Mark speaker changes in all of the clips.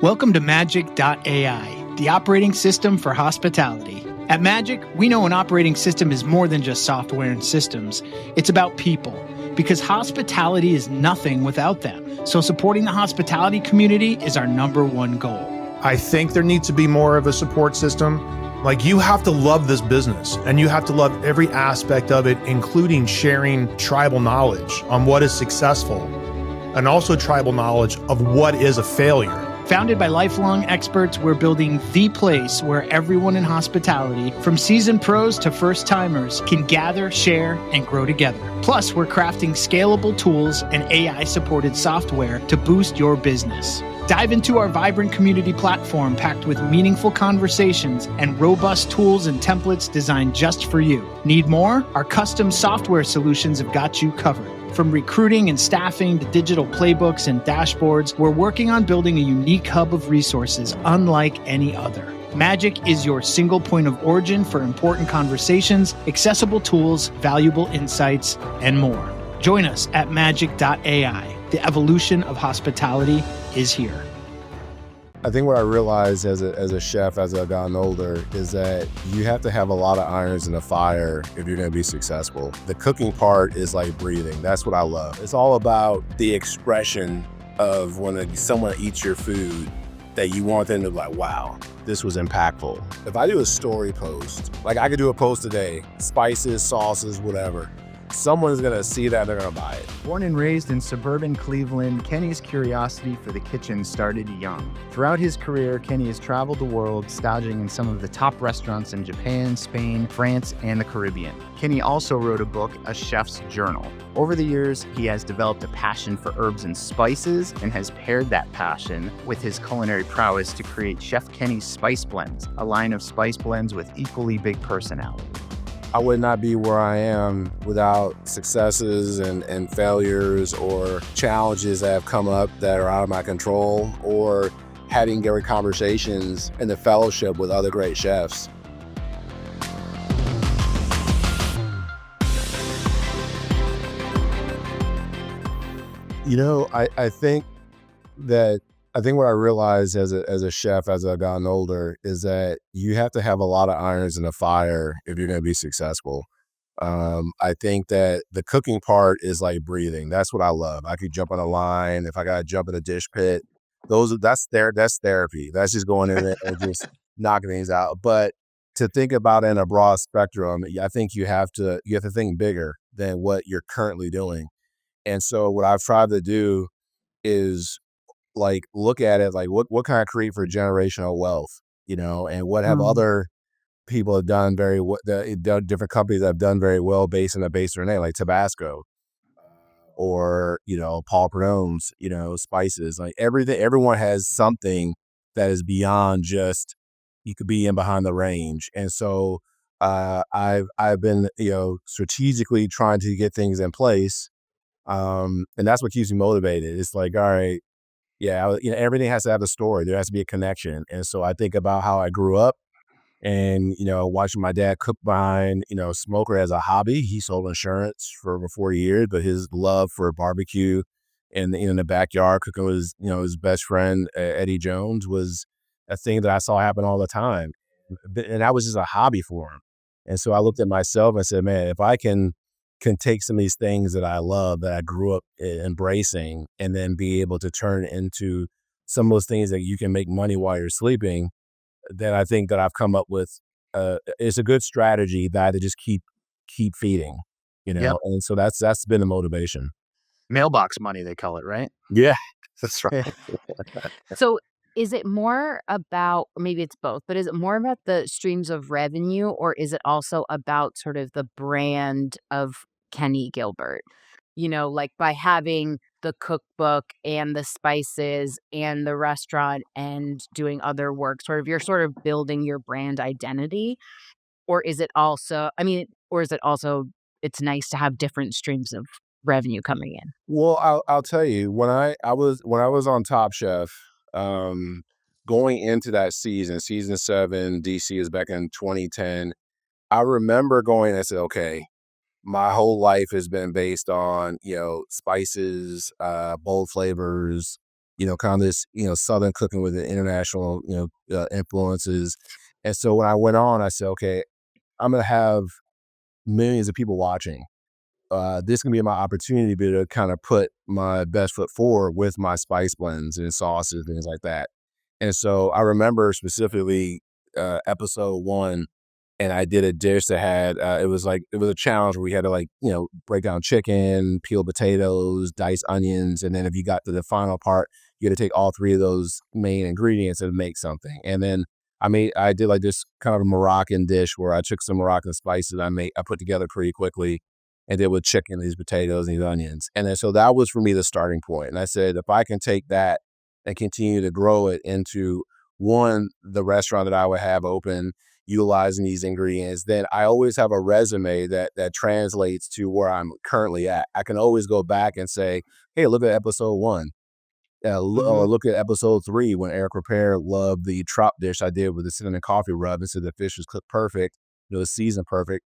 Speaker 1: Welcome to Magic.ai, the operating system for hospitality. At Magic, we know an operating system is more than just software and systems. It's about people, because hospitality is nothing without them. So supporting the hospitality community is our number one goal.
Speaker 2: I think there needs to be more of a support system. Like, you have to love this business and you have to love every aspect of it, including sharing tribal knowledge on what is successful and also tribal knowledge of what is a failure.
Speaker 1: Founded by lifelong experts, we're building the place where everyone in hospitality, from seasoned pros to first-timers, can gather, share, and grow together. Plus, we're crafting scalable tools and AI-supported software to boost your business. Dive into our vibrant community platform packed with meaningful conversations and robust tools and templates designed just for you. Need more? Our custom software solutions have got you covered. From recruiting and staffing to digital playbooks and dashboards, we're working on building a unique hub of resources unlike any other. Magic is your single point of origin for important conversations, accessible tools, valuable insights, and more. Join us at magic.ai. The evolution of hospitality is here.
Speaker 3: I think what I realized as a chef as I've gotten older is that you have to have a lot of irons in the fire if you're going to be successful. The cooking part is like breathing. That's what I love. It's all about the expression of when someone eats your food that you want them to be like, wow, this was impactful. If I do a story post, like I could do a post today, spices, sauces, whatever. Someone's gonna see that, they're gonna buy it.
Speaker 4: Born and raised in suburban Cleveland, Kenny's curiosity for the kitchen started young. Throughout his career, Kenny has traveled the world, staging in some of the top restaurants in Japan, Spain, France, and the Caribbean. Kenny also wrote a book, A Chef's Journal. Over the years, he has developed a passion for herbs and spices and has paired that passion with his culinary prowess to create Chef Kenny's Spice Blends, a line of spice blends with equally big personality.
Speaker 3: I would not be where I am without successes and failures or challenges that have come up that are out of my control, or having great conversations in the fellowship with other great chefs. You know, I think what I realized as a chef as I've gotten older is that you have to have a lot of irons in the fire if you're going to be successful. I think that the cooking part is like breathing. That's what I love. I could jump on a line. If I got to jump in a dish pit, that's therapy. That's just going in there and just knocking things out. But to think about it in a broad spectrum, I think you have to think bigger than what you're currently doing. And so what I've tried to do is like look at it like what can I create for generational wealth, and what have other people have done different companies that have done very well based on a base of their name, like Tabasco or Paul Perdone's spices. Like everyone has something that is beyond just you could be in behind the range. And so I've been strategically trying to get things in place, and that's what keeps me motivated. It's like, all right, yeah, everything has to have a story. There has to be a connection. And so I think about how I grew up and, watching my dad cook behind, smoker as a hobby. He sold insurance for over 4 years, but his love for barbecue and in the backyard cooking with his best friend, Eddie Jones, was a thing that I saw happen all the time. And that was just a hobby for him. And so I looked at myself and said, man, if I can take some of these things that I love, that I grew up embracing, and then be able to turn into some of those things that you can make money while you're sleeping, then I think that I've come up with it's a good strategy that to just keep feeding,
Speaker 4: Yep.
Speaker 3: And so that's been the motivation.
Speaker 4: Mailbox money, they call it, right?
Speaker 3: Yeah, that's right.
Speaker 5: So is it more about, or maybe it's both, but is it more about the streams of revenue, or is it also about sort of the brand of Kenny Gilbert? Like by having the cookbook and the spices and the restaurant and doing other work, you're sort of building your brand identity? Or is it also, it's nice to have different streams of revenue coming in?
Speaker 3: Well, I'll tell you, when I was on Top Chef, going into that season 7, DC is back in 2010. I remember going and said, okay, my whole life has been based on, spices, bold flavors, kind of this, Southern cooking with the international, influences. And so when I went on, I said, okay, I'm going to have millions of people watching. This can be my opportunity to kind of put my best foot forward with my spice blends and sauces and things like that. And so I remember specifically episode 1, and I did a dish that had it was a challenge where we had to break down chicken, peel potatoes, dice onions, and then if you got to the final part, you had to take all 3 of those main ingredients and make something. And then I did like this kind of a Moroccan dish where I took some Moroccan spices I put together pretty quickly and did with chicken, these potatoes, and these onions. And then so that was for me the starting point. And I said, if I can take that and continue to grow it into the restaurant that I would have open utilizing these ingredients, then I always have a resume that translates to where I'm currently at. I can always go back and say, hey, look at episode 1. Or look at episode 3 when Eric Repair loved the trout dish I did with the cinnamon coffee rub and said the fish was cooked perfect, it was seasoned perfect.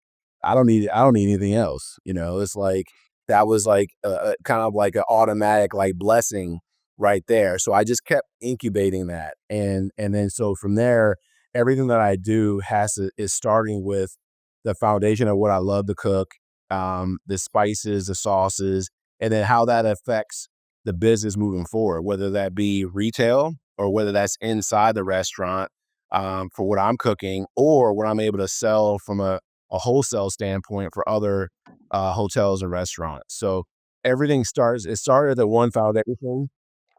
Speaker 3: I don't need anything else. It's like that was like a kind of like an automatic like blessing right there. So I just kept incubating that, and then so from there, everything that I do is starting with the foundation of what I love to cook, the spices, the sauces, and then how that affects the business moving forward, whether that be retail or whether that's inside the restaurant for what I'm cooking or what I'm able to sell from a wholesale standpoint for other hotels and restaurants. So it started at one foundation,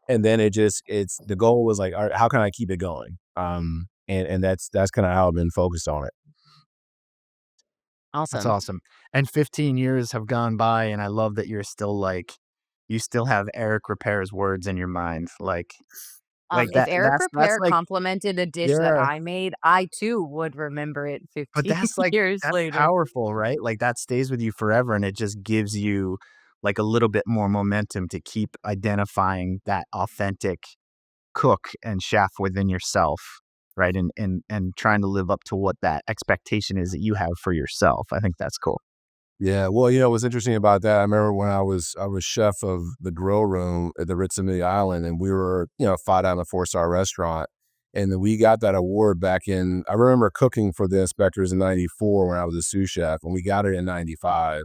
Speaker 3: and then the goal was like, all right, how can I keep it going? And that's kind of how I've been focused on it.
Speaker 4: That's
Speaker 5: Awesome.
Speaker 4: awesome. And 15 years have gone by, and I love that you still have Eric Repair's words in your mind. Like
Speaker 5: If
Speaker 4: that
Speaker 5: Eric
Speaker 4: that's
Speaker 5: Repair
Speaker 4: like,
Speaker 5: complimented a dish that
Speaker 4: yeah,
Speaker 5: I made, I too would remember it
Speaker 4: but
Speaker 5: 15 years
Speaker 4: that's
Speaker 5: later.
Speaker 4: powerful, right? Like that stays with you forever, and it just gives you like a little bit more momentum to keep identifying that authentic cook and chef within yourself, right? And trying to live up to what that expectation is that you have for yourself. I think that's cool.
Speaker 3: Yeah, well, what's interesting about that, I remember when I was chef of the grill room at the Ritz Island, and we were, 5 out of a 4-star restaurant, and then we got that award back in. I remember cooking for the inspectors in '94 when I was a sous chef, and we got it in '95,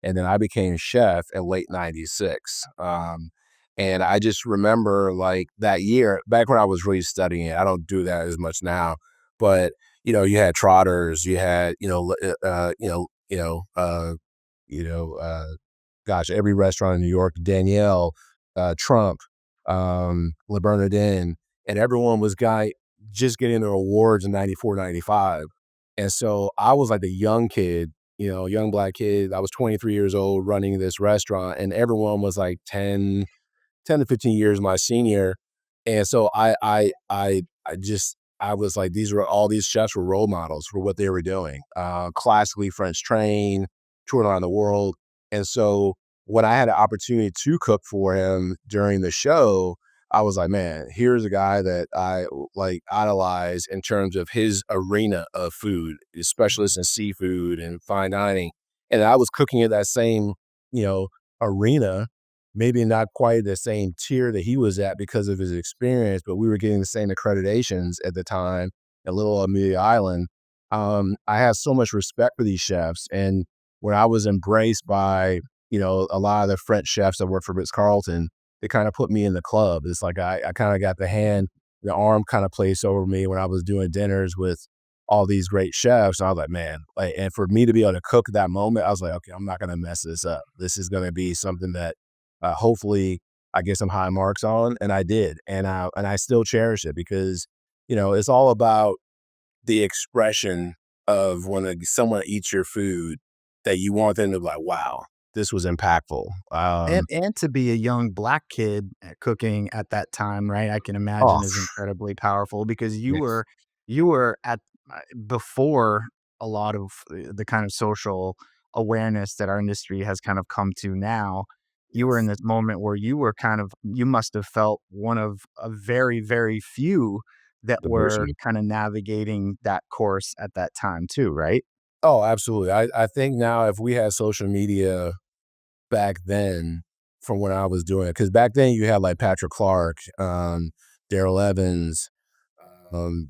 Speaker 3: and then I became chef in late '96. And I just remember like that year, back when I was really studying it. I don't do that as much now, but you had trotters, you had you know, uh, gosh, every restaurant in New York, Danielle, Trump, Le Bernardin, and everyone was just getting their awards in '94, '95. And so I was like the young kid, young black kid. I was 23 years old running this restaurant, and everyone was like 10 to 15 years my senior. And so I was like, all these chefs were role models for what they were doing. Classically French trained, toured around the world. And so when I had an opportunity to cook for him during the show, I was like, man, here's a guy that I like idolize in terms of his arena of food, a specialist in seafood and fine dining. And I was cooking at that same, arena, maybe not quite the same tier that he was at because of his experience, but we were getting the same accreditations at the time at Little Amelia Island. I have so much respect for these chefs. And when I was embraced by, a lot of the French chefs that worked for Ritz-Carlton, they kind of put me in the club. It's like I kind of got the arm kind of placed over me when I was doing dinners with all these great chefs. And I was like, man, and for me to be able to cook that moment, I was like, okay, I'm not going to mess this up. This is going to be something that hopefully I get some high marks on, and I did, and I still cherish it because it's all about the expression of when someone eats your food that you want them to be like, wow, this was impactful.
Speaker 4: And to be a young black kid cooking at that time, right? I can
Speaker 3: Oh,
Speaker 4: imagine is incredibly powerful because
Speaker 3: yes.
Speaker 4: you were at before a lot of the kind of social awareness that our industry has kind of come to now. You were in this moment where you must have felt one of a very, very few that were
Speaker 3: Diversity.
Speaker 4: kind of navigating that course at that time too, right?
Speaker 3: Oh, absolutely. I think now if we had social media back then, from when I was doing it. Because back then you had like Patrick Clark, Daryl Evans,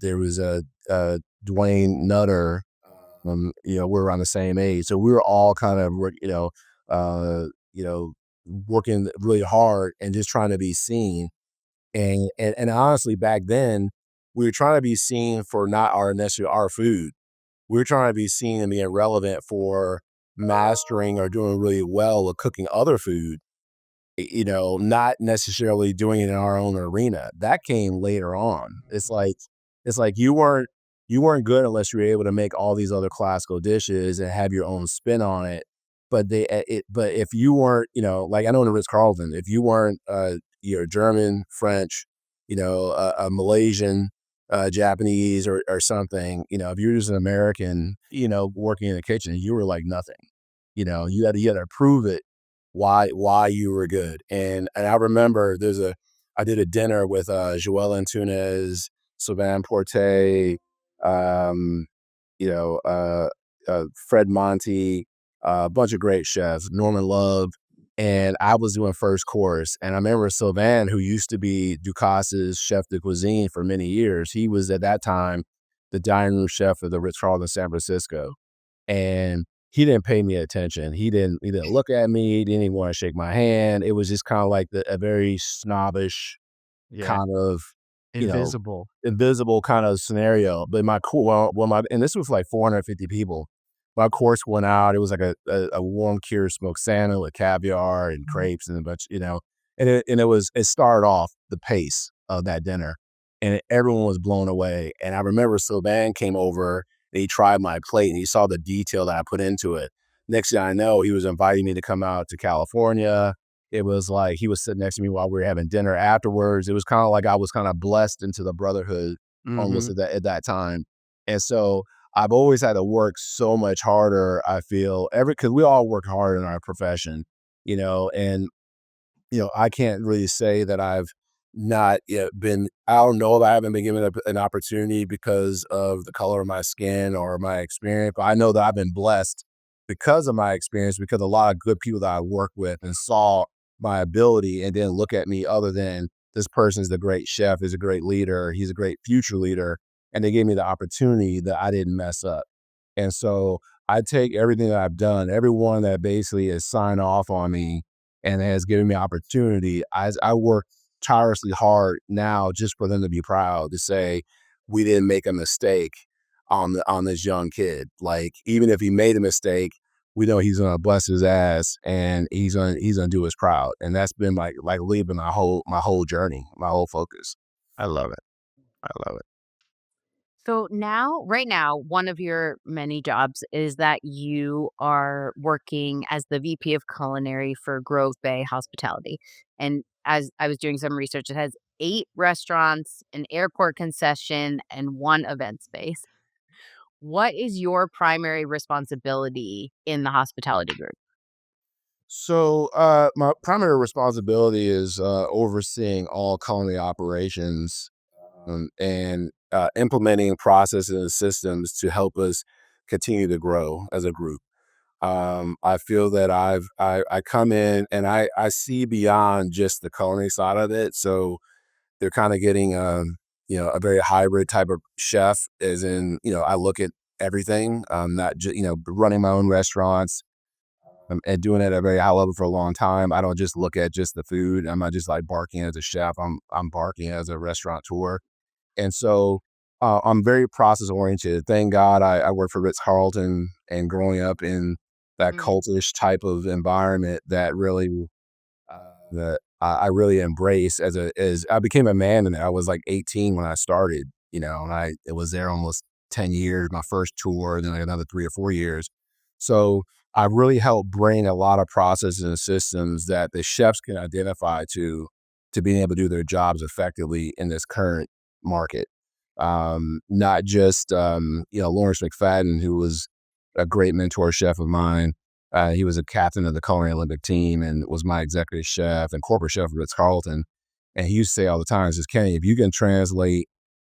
Speaker 3: there was a Dwayne Nutter. We're around the same age, so we were all kind of working really hard and just trying to be seen. And honestly, back then we were trying to be seen for not our necessarily our food. We were trying to be seen and being relevant for mastering or doing really well with cooking other food, not necessarily doing it in our own arena. That came later on. It's like you weren't good unless you were able to make all these other classical dishes and have your own spin on it. But if you weren't, like I know in the Ritz-Carlton, if you weren't you're German, French, a Malaysian, Japanese or something, if you're just an American, working in the kitchen, you were like nothing. You had to prove it why you were good. And I remember I did a dinner with Joel Antunes, Sylvain Porte, um, Fred Monty, a bunch of great chefs, Norman Love, and I was doing first course. And I remember Sylvain, who used to be Ducasse's chef de cuisine for many years, he was at that time the dining room chef of the Ritz-Carlton San Francisco. And he didn't pay me attention. He didn't look at me. He didn't even want to shake my hand. It was just kind of like a very snobbish
Speaker 4: Yeah.
Speaker 3: kind of,
Speaker 4: Invisible.
Speaker 3: invisible kind of scenario. But and this was like 450 people. My course went out. It was like a warm cured smoked salmon with caviar and crepes and a bunch, and it started off the pace of that dinner, and everyone was blown away. And I remember Sylvain came over and he tried my plate and he saw the detail that I put into it. Next thing I know, he was inviting me to come out to California. It was like he was sitting next to me while we were having dinner afterwards. It was kind of like I was kind of blessed into the brotherhood almost at that time. And so I've always had to work so much harder, I feel, because we all work hard in our profession, and I can't really say that I've not yet been, I don't know if I haven't been given an opportunity because of the color of my skin or my experience, but I know that I've been blessed because of my experience, because a lot of good people that I work with and saw my ability and didn't look at me other than this person's the great chef, he's a great leader, he's a great future leader. And they gave me the opportunity that I didn't mess up. And so I take everything that I've done, everyone that basically has signed off on me and has given me opportunity. I work tirelessly hard now just for them to be proud to say we didn't make a mistake on this young kid. Like, even if he made a mistake, we know he's gonna bless his ass and he's gonna do us proud. And that's been like leaving my whole journey, my whole focus.
Speaker 4: I love it. I love it.
Speaker 5: So right now, one of your many jobs is that you are working as the VP of culinary for Grove Bay Hospitality. And as I was doing some research, it has 8 restaurants, an airport concession, and 1 event space. What is your primary responsibility in the hospitality group?
Speaker 3: So my primary responsibility is overseeing all culinary operations and implementing processes and systems to help us continue to grow as a group. I feel that I come in and I see beyond just the culinary side of it. So they're kind of getting a very hybrid type of chef, as in, I look at everything, not just, running my own restaurants, and doing it at a very high level for a long time. I don't just look at just the food. I'm not just like barking as a chef. I'm barking as a restaurateur. And so I'm very process oriented. Thank God I worked for Ritz-Carlton, and growing up in that
Speaker 5: Mm.
Speaker 3: cultish type of environment that really that I really embrace as I became a man, and I was like 18 when I started, and it was there almost 10 years, my first tour, then like another 3 or 4 years. So I really helped bring a lot of processes and systems that the chefs can identify to being able to do their jobs effectively in this current market. Not just, Lawrence McFadden, who was a great mentor chef of mine. He was a captain of the culinary Olympic team and was my executive chef and corporate chef at Ritz-Carlton. And he used to say all the time, he says, Kenny, if you can translate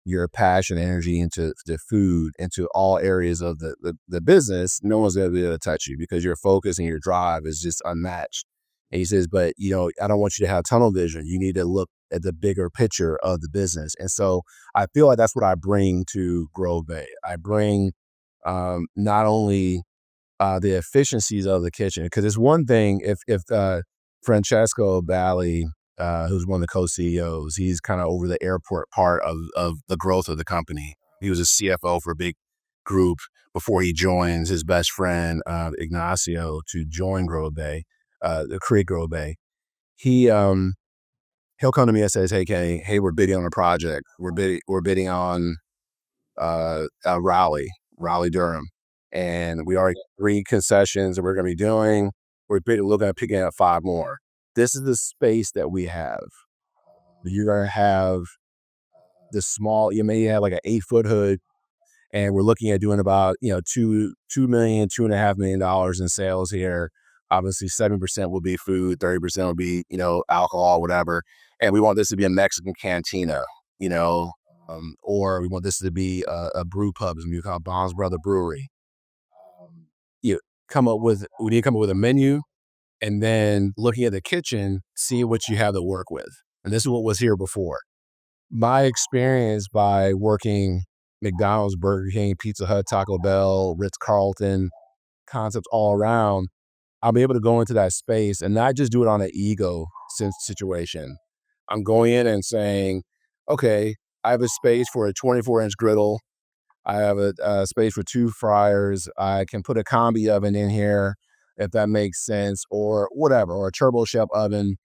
Speaker 3: your passion and energy into the food, into all areas of the business, no one's going to be able to touch you because your focus and your drive is just unmatched. And he says, but I don't want you to have tunnel vision. You need to look at the bigger picture of the business. And so I feel like that's what I bring to Grove Bay. I bring not only the efficiencies of the kitchen, because it's one thing if Francesco Bali, who's one of the co-CEOs, he's kind of over the airport part of the growth of the company. He was a CFO for a big group before he joins his best friend Ignacio to join Grove Bay, to create Grove Bay. He'll come to me and says, "Hey Kenny, hey, we're bidding on a project. We're bidding on Raleigh, Durham, and we already got 3 concessions that we're going to be doing. We're looking at picking up 5 more. This is the space that we have. You're going to have the small. You may have like an 8-foot hood, and we're looking at doing about $2.5 million in sales here. Obviously, 7% will be food, 30% will be alcohol, whatever. And we want this to be a Mexican cantina, or we want this to be a brew pub, as we call Bond's Brother Brewery. We need to come up with a menu, and then looking at the kitchen, see what you have to work with. And this is what was here before. My experience by working McDonald's, Burger King, Pizza Hut, Taco Bell, Ritz-Carlton, concepts all around, I'll be able to go into that space and not just do it on an ego situation. I'm going in and saying, okay, I have a space for a 24-inch griddle. I have a space for 2 fryers. I can put a combi oven in here, if that makes sense, or whatever, or a turbo chef oven.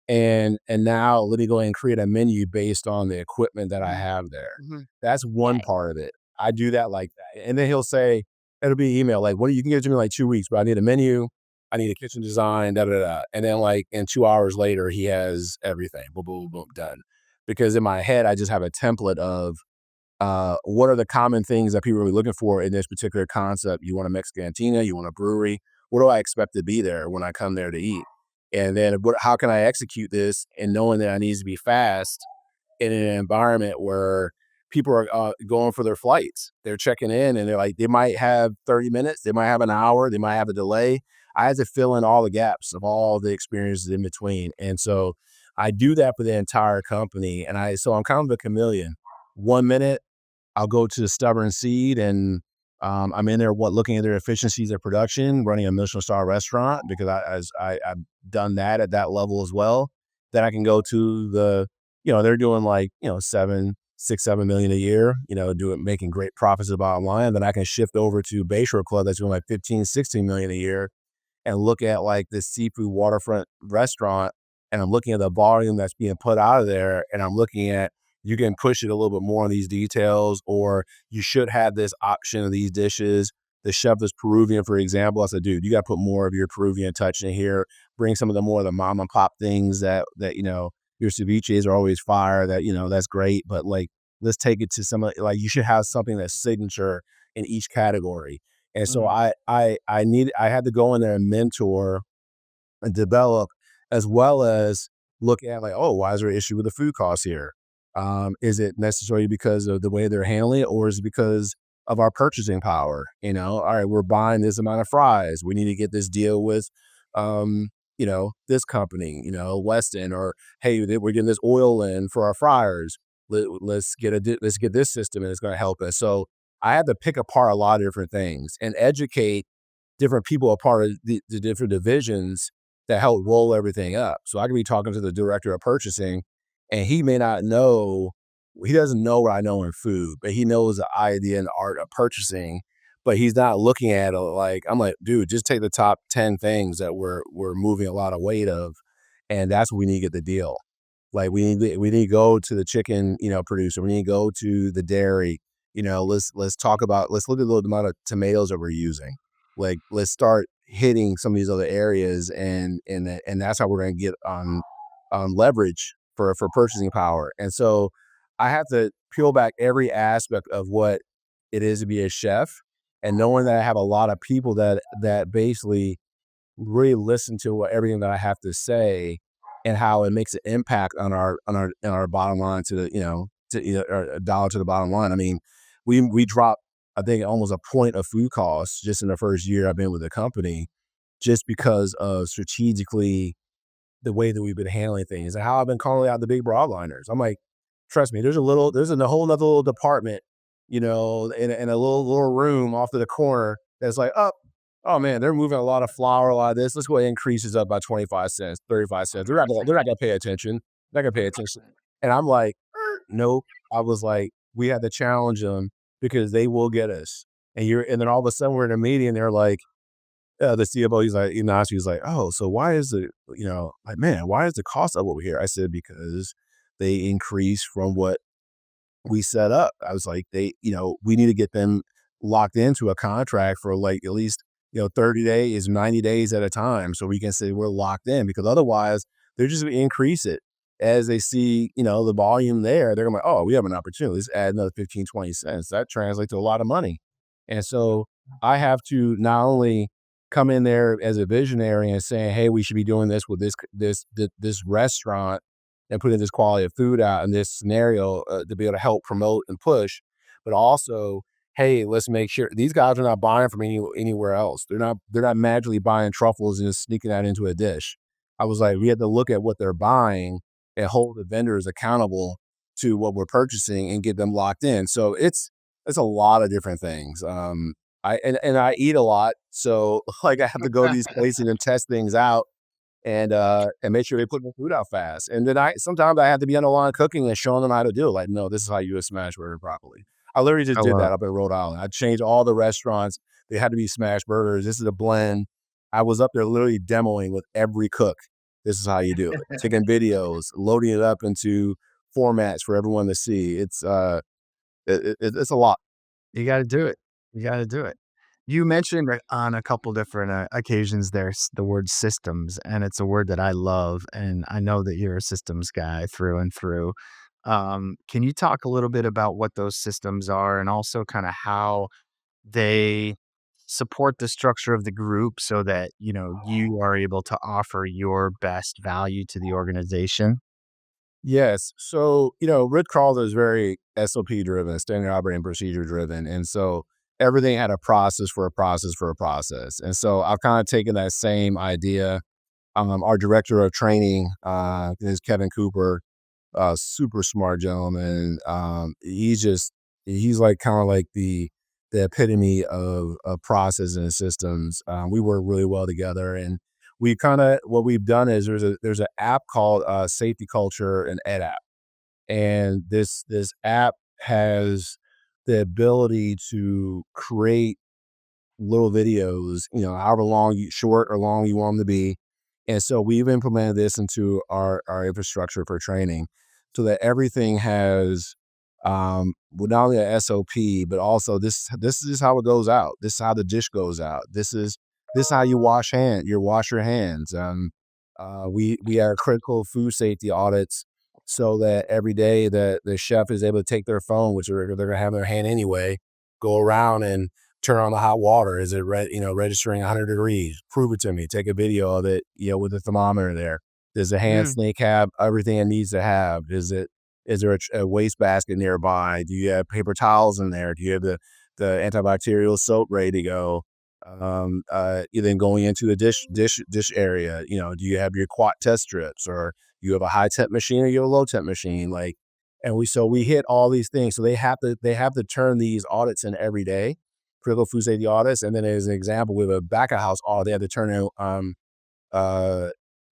Speaker 3: And now let me go ahead and create a menu based on the equipment that I have there.
Speaker 5: Mm-hmm.
Speaker 3: That's one part of it. I do that like that. And then he'll say, it'll be email, like, you can give it to me like 2 weeks, but I need a menu. I need a kitchen design, da, da, da. And then like in 2 hours later, he has everything, boom, boom, boom, done. Because in my head, I just have a template of what are the common things that people are really looking for in this particular concept. You want a Mexican cantina, you want a brewery. What do I expect to be there when I come there to eat? And then how can I execute this, and knowing that I need to be fast in an environment where people are going for their flights. They're checking in and they're like, they might have 30 minutes, they might have an hour, they might have a delay. I had to fill in all the gaps of all the experiences in between. And so I do that for the entire company. And so I'm kind of a chameleon. 1 minute, I'll go to the Stubborn Seed, and I'm in there looking at their efficiencies of production, running a Michelin star restaurant, because I've done that at that level as well. Then I can go to they're doing like 7 million a year, making great profits at the bottom line. Then I can shift over to Bayshore Club that's doing like 15, 16 million a year, and look at like this seafood waterfront restaurant, and I'm looking at the volume that's being put out of there, and I'm looking at, you can push it a little bit more on these details, or you should have this option of these dishes. The chef is Peruvian, for example. I said, dude, you got to put more of your Peruvian touch in here. Bring some of the more of the mom and pop things that your ceviches are always fire. That's great, but like, let's take it to like, you should have something that's signature in each category. And so I had to go in there and mentor and develop, as well as look at like, oh, why is there an issue with the food costs here? Is it necessarily because of the way they're handling it, or is it because of our purchasing power? All right, we're buying this amount of fries. We need to get this deal with, this company, Weston, or hey, we're getting this oil in for our fryers. Let's get this system, and it's going to help us. So I had to pick apart a lot of different things and educate different people a part of the different divisions that help roll everything up. So I could be talking to the director of purchasing, and he may not know, he doesn't know what I know in food, but he knows the idea and the art of purchasing, but he's not looking at it like, I'm like, dude, just take the top 10 things that we're moving a lot of weight of, and that's what we need to get the deal. Like we need to go to the chicken, producer. We need to go to the dairy. Let's look at the amount of tomatoes that we're using. Like, let's start hitting some of these other areas, and that's how we're going to get on leverage for purchasing power. And so I have to peel back every aspect of what it is to be a chef, and knowing that I have a lot of people that basically really listen to everything that I have to say, and how it makes an impact on our bottom line to a dollar to the bottom line. I mean, we dropped, I think, almost a point of food costs just in the first year I've been with the company, just because of strategically the way that we've been handling things and how I've been calling out the big broadliners. I'm like, trust me, there's a whole nother little department, in a little room off to the corner that's like, oh man, they're moving a lot of flour, a lot of this. Let's go ahead and increase this up by 25 cents, 35 cents. They're not gonna pay attention. They're not gonna pay attention. And I'm like, nope. I was like, we had to challenge them because they will get us. And then all of a sudden we're in a meeting and they're like, the CFO, he's like, oh, so why is why is the cost up over here? I said, because they increased from what we set up. I was like, we need to get them locked into a contract for like at least, 30 days, 90 days at a time. So we can say we're locked in, because otherwise they're just going to increase it as they see, the volume there. They're going to, oh, we have an opportunity. Let's add another 15, 20 cents. That translates to a lot of money. And so I have to not only come in there as a visionary and saying, hey, we should be doing this with this restaurant and putting this quality of food out in this scenario to be able to help promote and push, but also, hey, let's make sure these guys are not buying from anywhere else. They're not magically buying truffles and just sneaking that into a dish. I was like, we have to look at what they're buying and hold the vendors accountable to what we're purchasing and get them locked in. So it's a lot of different things. I eat a lot, so like I have to go to these places and test things out and make sure they put the food out fast. And then sometimes I have to be on the line cooking and showing them how to do it. Like, no, this is how you do a smash burger properly. I literally just did that up in Rhode Island. I changed all the restaurants. They had to be smash burgers. This is a blend. I was up there literally demoing with every cook. This is how you do it. Taking videos, loading it up into formats for everyone to see. It's a lot.
Speaker 4: You got to do it. You got to do it. You mentioned on a couple different occasions there's the word systems, and it's a word that I love, and I know that you're a systems guy through and through. Can you talk a little bit about what those systems are, and also kind of how they support the structure of the group so that, you are able to offer your best value to the organization?
Speaker 3: Yes. So, Ritz-Carlton is very SOP driven, standard operating procedure driven. And so everything had a process for a process for a process. And so I've kind of taken that same idea. Our director of training is Kevin Cooper, super smart gentleman. He's like kind of like the epitome of process and systems. We work really well together, and what we've done is there's an app called Safety Culture and Adapt, and this app has the ability to create little videos, however short or long you want them to be. And so we've implemented this into our infrastructure for training so that everything has not only a SOP, but also this is how it goes out. This is how the dish goes out. This is how you wash your hands. We have critical food safety audits so that every day that the chef is able to take their phone, which they're going to have in their hand anyway, go around and turn on the hot water. Is it registering 100 degrees? Prove it to me. Take a video of it, with the thermometer there. Does the hand snake have everything it needs to have? Is there a waste basket nearby? Do you have paper towels in there? Do you have the antibacterial soap ready to go? You then going into the dish area, do you have your quat test strips, or you have a high temp machine, or you have a low temp machine? We hit all these things. So they have to turn these audits in every day, critical food safety audits. And then as an example, with a back of house audit, they have to turn in,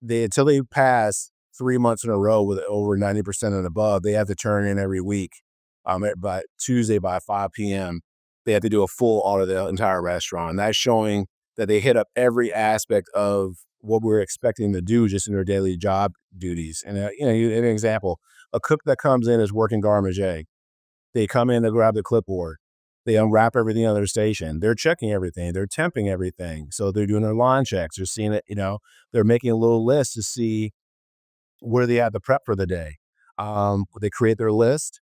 Speaker 3: until they pass 3 months in a row with over 90% and above, they have to turn in every week. By Tuesday by 5 p.m., they have to do a full audit of the entire restaurant. And that's showing that they hit up every aspect of what we're expecting to do just in their daily job duties. And, an example, a cook that comes in is working garbage egg. They come in, they grab the clipboard. They unwrap everything on their station. They're checking everything. They're temping everything. So they're doing their line checks. They're seeing it, they're making a little list to see where they have to prep for the day. They create their list.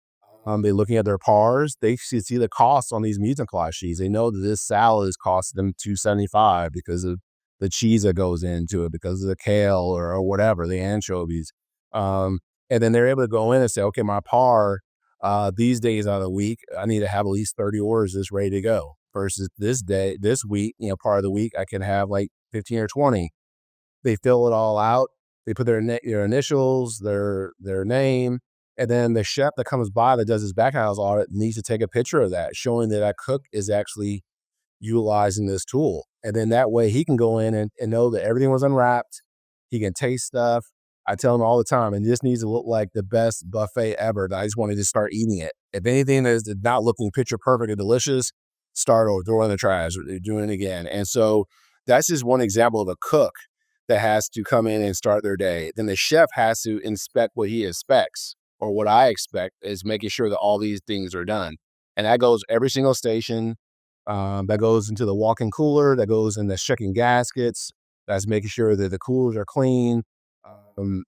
Speaker 3: They're looking at their pars. They see the costs on these mise en place sheets. They know that this salad is costing them $2.75 because of the cheese that goes into it, because of the kale or whatever, the anchovies. And then they're able to go in and say, okay, my par, these days out of the week, I need to have at least 30 orders that's ready to go. Versus this week, part of the week, I can have like 15 or 20. They fill it all out. They put their initials, their name, and then the chef that comes by that does his back house audit needs to take a picture of that, showing that that cook is actually utilizing this tool. And then that way he can go in and know that everything was unwrapped. He can taste stuff. I tell him all the time, and this needs to look like the best buffet ever. That I just wanted to start eating it. If anything that is not looking picture perfect or delicious, start over, throw it in the trash, or doing it again. And so that's just one example of a cook that has to come in and start their day. Then the chef has to inspect what he expects, or what I expect is making sure that all these things are done. And that goes every single station. That goes into the walk-in cooler, that goes in the checking gaskets, that's making sure that the coolers are clean.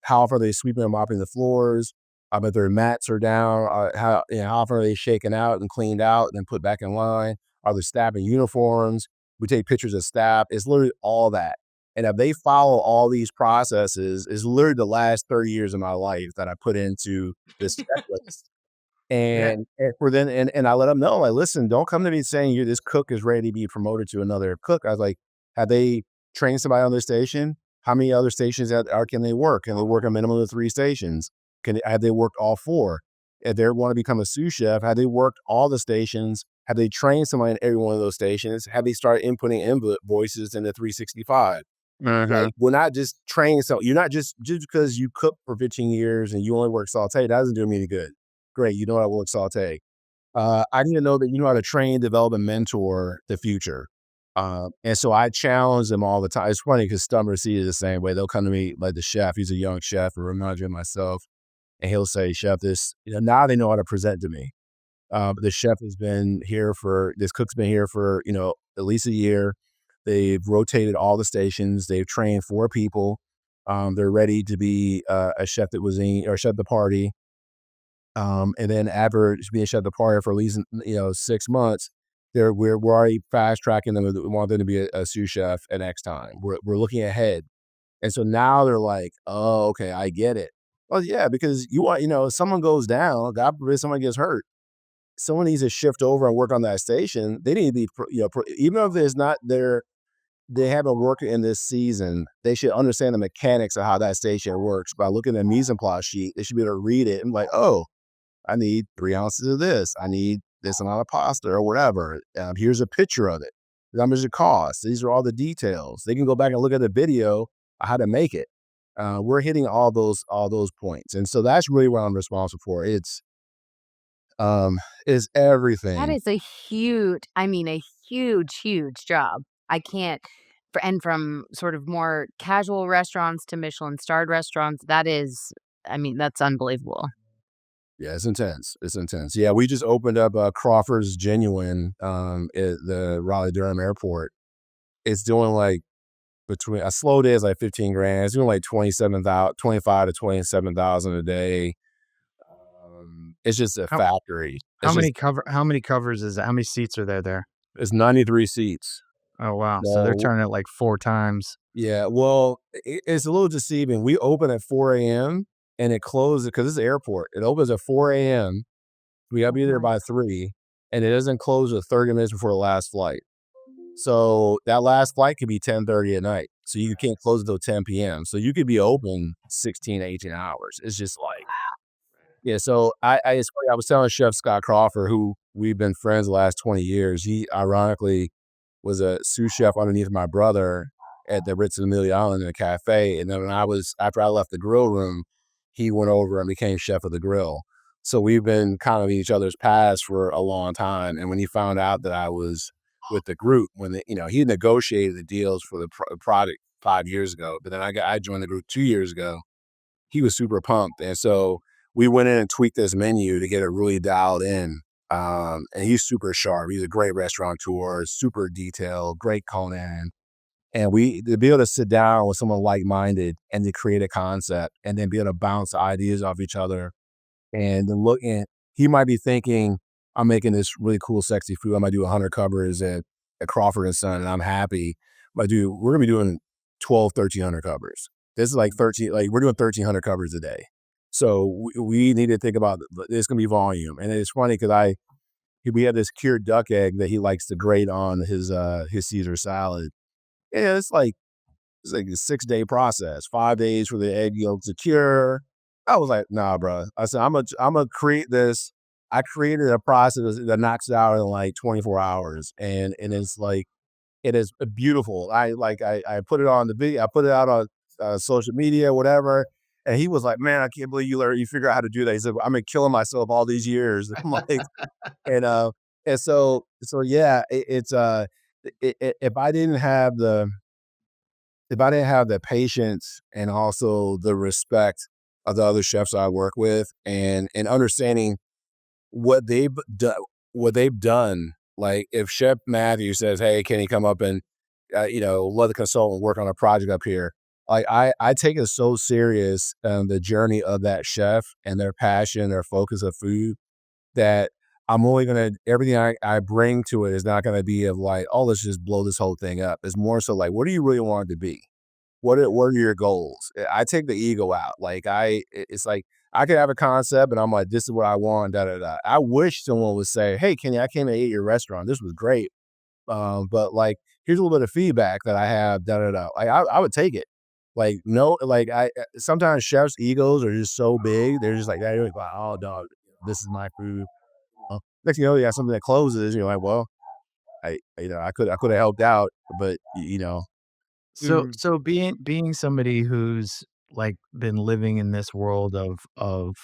Speaker 3: How often are they sweeping and mopping the floors? If their mats are down, how often are they shaken out and cleaned out and then put back in line? Are the staff in uniforms? We take pictures of staff. It's literally all that. And if they follow all these processes, it's literally the last 30 years of my life that I put into this checklist. And for then, and I let them know, like, listen, don't come to me saying this cook is ready to be promoted to another cook. I was like, have they trained somebody on their station? How many other stations can they work? Can they work a minimum of 3 stations? Have they worked all 4? If they want to become a sous chef, have they worked all the stations? Have they trained somebody in every one of those stations? Have they started inputting invoices into 365? Like, we're not just training. So you're not just because you cook for 15 years and you only work saute, that doesn't do me any good. Great, you know how to work saute. I need to know that you know how to train, develop, and mentor the future. And so I challenge them all the time. It's funny because Stummer sees it the same way. They'll come to me, like the chef, he's a young chef, or reminds me of myself, and he'll say, Chef, this, now they know how to present to me. The chef has been here this cook's been here for, at least a year. They've rotated all the stations. They've trained 4 people. They're ready to be a chef at cuisine or chef de partie. And then after being chef de partie for at least 6 months, we're already fast tracking them. We want them to be a sous chef at next time. We're looking ahead, and so now they're like, oh, okay, I get it. Well, yeah, because you want if someone goes down, God forbid someone gets hurt, someone needs to shift over and work on that station. They need to be even if it's not they haven't worked in this season, they should understand the mechanics of how that station works by looking at the mise en place sheet. They should be able to read it and be like, oh, I need 3 ounces of this. I need this amount of pasta or whatever. Here's a picture of it. How much it costs. These are all the details. They can go back and look at the video of how to make it. We're hitting all those points. And so that's really what I'm responsible for. It's everything.
Speaker 5: That is a huge job. I can't, and from sort of more casual restaurants to Michelin starred restaurants, that's unbelievable.
Speaker 3: Yeah, it's intense. It's intense. Yeah, we just opened up Crawford's Genuine at the Raleigh-Durham Airport. It's doing like between a slow day is like 15 grand. It's doing like 25 to 27,000 a day. It's just a factory.
Speaker 4: How many covers is that? How many seats are there?
Speaker 3: It's 93 seats.
Speaker 4: Oh wow! So they're turning it like 4 times.
Speaker 3: Yeah, well, it's a little deceiving. We open at 4 a.m. and it closes because it's an airport. It opens at 4 a.m. We got to be there by 3, and it doesn't close until 30 minutes before the last flight. So that last flight could be 10:30 at night. So you can't close until 10 p.m. So you could be open 16, 18 hours. It's just like, yeah. So it's funny. I was telling Chef Scott Crawford, who we've been friends the last 20 years. He ironically was a sous chef underneath my brother at the Ritz in Amelia Island in a cafe. And then after I left the grill room, he went over and became chef of the grill. So we've been kind of in each other's paths for a long time. And when he found out that I was with the group, he negotiated the deals for the product 5 years ago, but then I joined the group 2 years ago. He was super pumped. And so we went in and tweaked this menu to get it really dialed in. And he's super sharp. He's a great restaurateur, super detailed, great culinarian. And to be able to sit down with someone like-minded and to create a concept and then be able to bounce ideas off each other and then he might be thinking, I'm making this really cool, sexy food. I might do 100 covers at Crawford and Son, and I'm happy. But dude, we're going to be doing 1,300 covers. This is like we're doing 1,300 covers a day. So we need to think about it's going to be volume. And it's funny because we have this cured duck egg that he likes to grate on his Caesar salad. Yeah, it's like It's like a 6-day process, 5 days for the egg yolk to cure. I was like, nah, bro. I said, I'm gonna create this. I created a process that knocks it out in like 24 hours. And it's like, it is beautiful. I put it on the video. I put it out on social media, whatever. And he was like, "Man, I can't believe you figure out how to do that." He said, "I've been killing myself all these years." I'm like, and so yeah, if I didn't have the patience and also the respect of the other chefs I work with, and understanding what they've done. Like if Chef Matthew says, "Hey, can he come up and let the consultant work on a project up here?" Like I take it so serious, the journey of that chef and their passion, their focus of food, that I'm only gonna everything I bring to it is not gonna be of like, oh, let's just blow this whole thing up. It's more so like, what do you really want it to be? What are your goals? I take the ego out. Like it's like I could have a concept and I'm like, this is what I want, da da da. I wish someone would say, "Hey, Kenny, I came and ate your restaurant. This was great. But like, here's a little bit of feedback that I have, da da da." Like I would take it. Like no, like I sometimes chefs' egos are just so big. They're just like, they're like, "Oh, dog, this is my food." Next thing you know, you got something that closes. You're like, well, I could have helped out, but
Speaker 4: So so being somebody who's like been living in this world of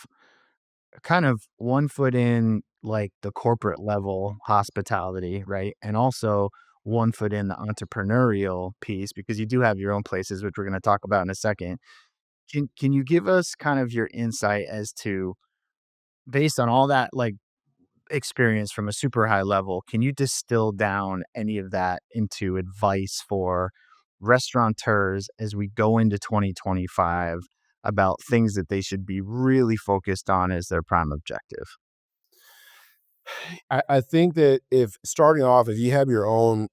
Speaker 4: kind of one foot in like the corporate level hospitality, right? And also one foot in the entrepreneurial piece because you do have your own places, which we're going to talk about in a second. Can you give us kind of your insight as to based on all that like experience from a super high level, can you distill down any of that into advice for restaurateurs as we go into 2025 about things that they should be really focused on as their prime objective?
Speaker 3: I think that if starting off, if you have your own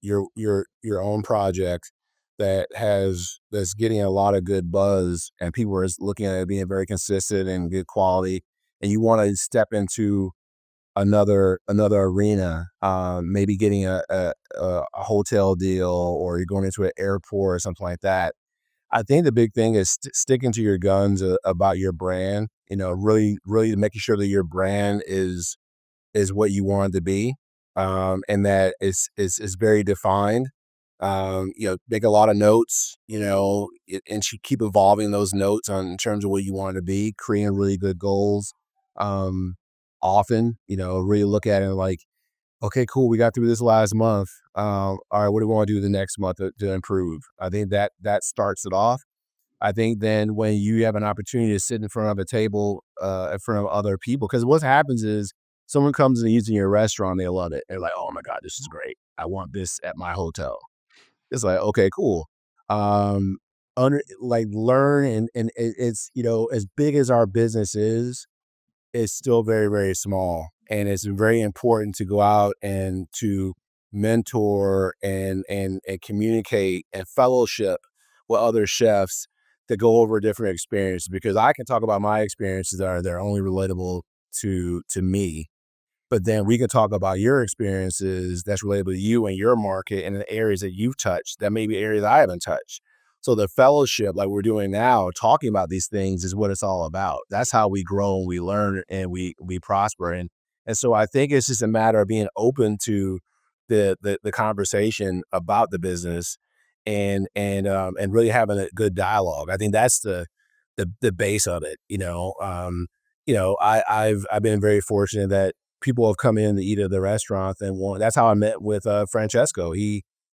Speaker 3: project that's getting a lot of good buzz and people are looking at it being very consistent and good quality, and you want to step into another arena, maybe getting a hotel deal, or you're going into an airport or something like that. I think the big thing is sticking to your guns about your brand. Really, really making sure that your brand is what you want it to be, and that is very defined. Make a lot of notes, and keep evolving those notes on in terms of what you want it to be, creating really good goals. Um, Often, really look at it like, okay, cool, we got through this last month. All right, what do we want to do the next month to improve? I think that starts it off. I think then when you have an opportunity to sit in front of a table, in front of other people, because what happens is someone comes and eats in your restaurant, they love it. They're like, "Oh my God, this is great. I want this at my hotel." It's like, okay, cool. Um, like learn and it's as big as our business is, it's still very, very small. And it's very important to go out and to mentor and communicate and fellowship with other chefs to go over different experiences, because I can talk about my experiences that are only relatable to me, but then we can talk about your experiences that's relatable to you and your market and the areas that you've touched that may be areas I haven't touched. So the fellowship, like we're doing now, talking about these things is what it's all about. That's how we grow and we learn and we prosper. And so I think it's just a matter of being open to the conversation about the business, and really having a good dialogue. I think that's the base of it. I've been very fortunate that people have come in to eat at the restaurant, and that's how I met with Francesco.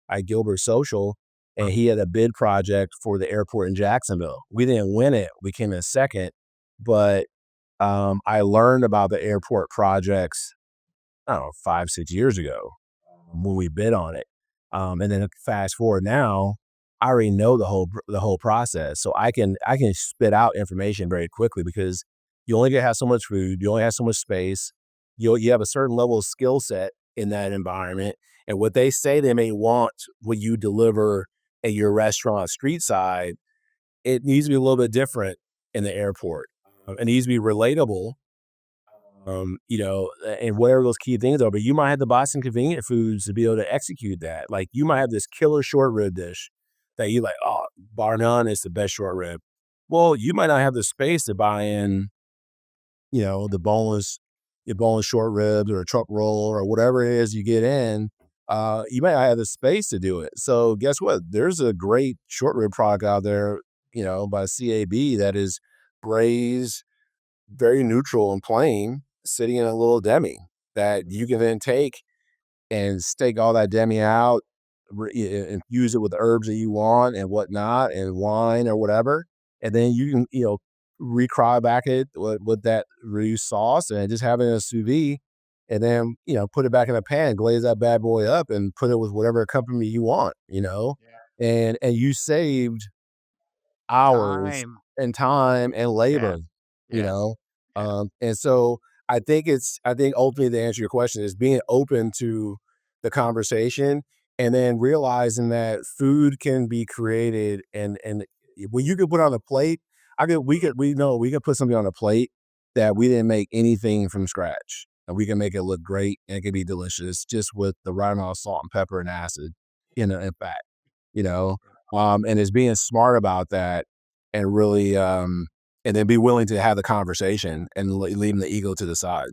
Speaker 3: I Gilbert Social, and he had a bid project for the airport in Jacksonville. We didn't win it; we came in second. But I learned about the airport projects, I don't know, 5, 6 years ago when we bid on it. And then fast forward now, I already know the whole process, so I can spit out information very quickly, because you only get have so much food, you only have so much space, you have a certain level of skill set in that environment, and what they say they may want what you deliver at your restaurant street side, it needs to be a little bit different in the airport. It needs to be relatable, and whatever those key things are. But you might have to buy some convenient foods to be able to execute that. Like you might have this killer short rib dish that you like, oh, bar none, it's the best short rib. Well, you might not have the space to buy in, the your boneless short ribs or a truck roll or whatever it is you get in. You might not have the space to do it. So guess what? There's a great short rib product out there, by CAB that is braised, very neutral and plain, sitting in a little demi that you can then take and stake all that demi out, infuse it with the herbs that you want and whatnot, and wine or whatever, and then you can recry back it with that reduced sauce and just have it in a sous vide, and then put it back in a pan, glaze that bad boy up, and put it with whatever accompaniment you want, and you saved hours
Speaker 4: Time.
Speaker 3: and time and
Speaker 4: Yeah.
Speaker 3: labor, you
Speaker 4: Yeah.
Speaker 3: know?
Speaker 4: Yeah.
Speaker 3: And so I think ultimately the answer to your question is being open to the conversation, and then realizing that food can be created, and when you could put on a plate, we could put something on a plate that we didn't make anything from scratch. And we can make it look great and it can be delicious just with the right amount of salt and pepper and acid, and fat, you know? And it's being smart about that, and really, and then be willing to have the conversation and leaving the ego to the side.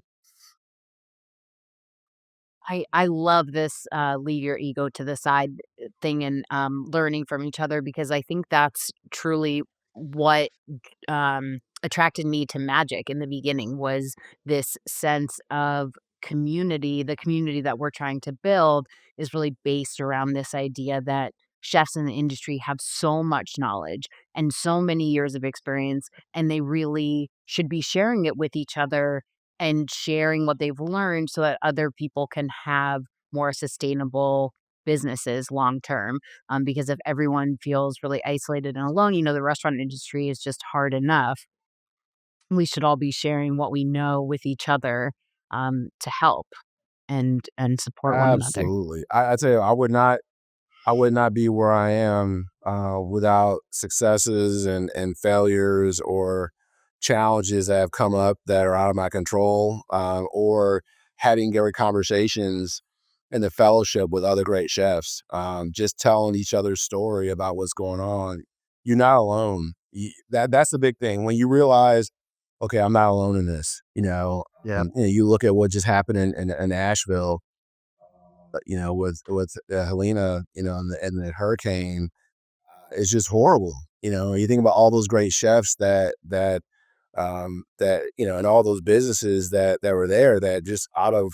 Speaker 5: I love this leave your ego to the side thing, and learning from each other, because I think that's truly what attracted me to magic in the beginning, was this sense of community. The community that we're trying to build is really based around this idea that chefs in the industry have so much knowledge and so many years of experience, and they really should be sharing it with each other and sharing what they've learned so that other people can have more sustainable businesses long term. Because if everyone feels really isolated and alone, the restaurant industry is just hard enough. We should all be sharing what we know with each other, to help and support one another.
Speaker 3: Absolutely. I tell you, I would not be where I am without successes and failures or challenges that have come up that are out of my control, or having great conversations in the fellowship with other great chefs, just telling each other's story about what's going on. You're not alone. That's the big thing. When you realize, okay, I'm not alone in this.
Speaker 4: Yeah.
Speaker 3: You look at what just happened in Asheville, with Helena, and the hurricane. It's just horrible. You think about all those great chefs and all those businesses that were there, that just out of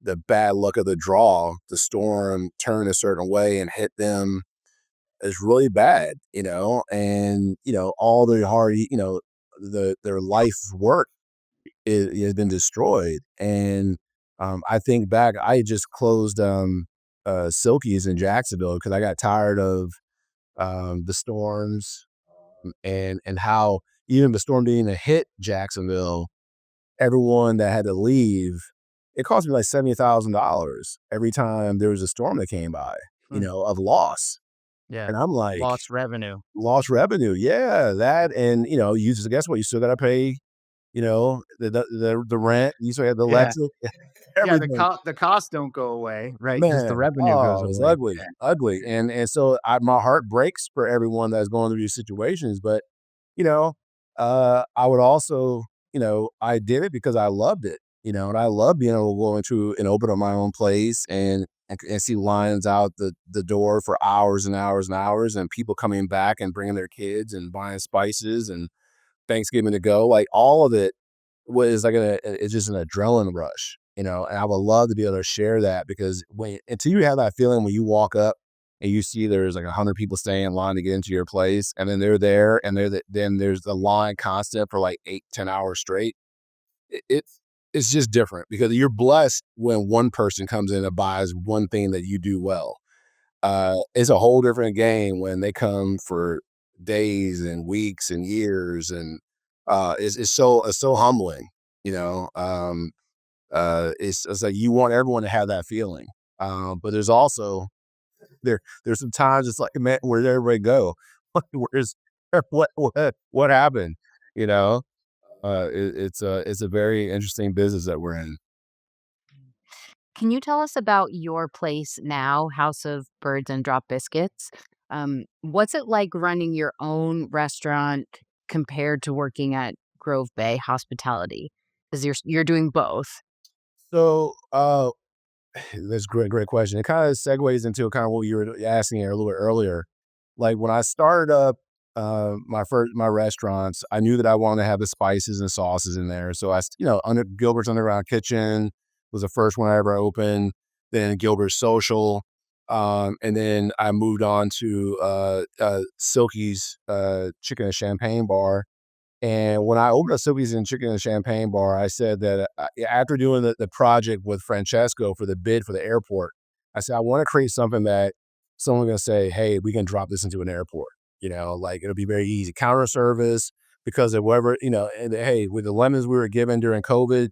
Speaker 3: the bad luck of the draw, the storm turned a certain way and hit them is really bad, and all their hard, their life work has been destroyed. And I think back, I just closed Silky's in Jacksonville because I got tired of the storms, and how even the storm didn't even hit Jacksonville. Everyone that had to leave, it cost me like $70,000 every time there was a storm that came by,
Speaker 4: Hmm.
Speaker 3: of loss.
Speaker 4: Yeah.
Speaker 3: And I'm like,
Speaker 4: Lost revenue.
Speaker 3: lost revenue. Yeah, that. And you just, guess what? You still got to pay, the rent. You still have the
Speaker 4: Yeah.
Speaker 3: electric,
Speaker 4: Yeah.
Speaker 3: everything.
Speaker 4: The costs don't go away, right? Just the
Speaker 3: Man,
Speaker 4: revenue goes
Speaker 3: oh, it's
Speaker 4: away.
Speaker 3: ugly, ugly. And so my heart breaks for everyone that's going through these situations. But, you know, I would also, I did it because I loved it, and I love being able to go into and open up my own place, and see lines out the door for hours and hours and hours, and people coming back and bringing their kids and buying spices and Thanksgiving to go. Like, all of it was like it's just an adrenaline rush, and I would love to be able to share that, because until you have that feeling when you walk up and you see there's like 100 people staying in line to get into your place, and then they're there, and then there's the line constant for like 8-10 hours straight. It's just different, because you're blessed when one person comes in and buys one thing that you do well. It's a whole different game when they come for days and weeks and years, and it's so humbling, you know. It's like you want everyone to have that feeling, but there's also there's some times it's like, man, where'd everybody go? Where's what happened? You know, it's a very interesting business that we're in.
Speaker 5: Can you tell us about your place now, House of Birds and Drop Biscuits? What's it like running your own restaurant compared to working at Grove Bay Hospitality? Because you're doing both.
Speaker 3: So, that's a great question. It kind of segues into kind of what you were asking a little bit earlier. Like when I started up my restaurants, I knew that I wanted to have the spices and sauces in there. So under Gilbert's Underground Kitchen was the first one I ever opened. Then Gilbert's Social, and then I moved on to Silky's Chicken and Champagne Bar. And when I opened up Silky's and Chicken and Champagne Bar, I said that after doing the project with Francesco for the bid for the airport, I said, I want to create something that someone's going to say, hey, we can drop this into an airport. Like it'll be very easy. Counter service, because of whatever, and hey, with the lemons we were given during COVID,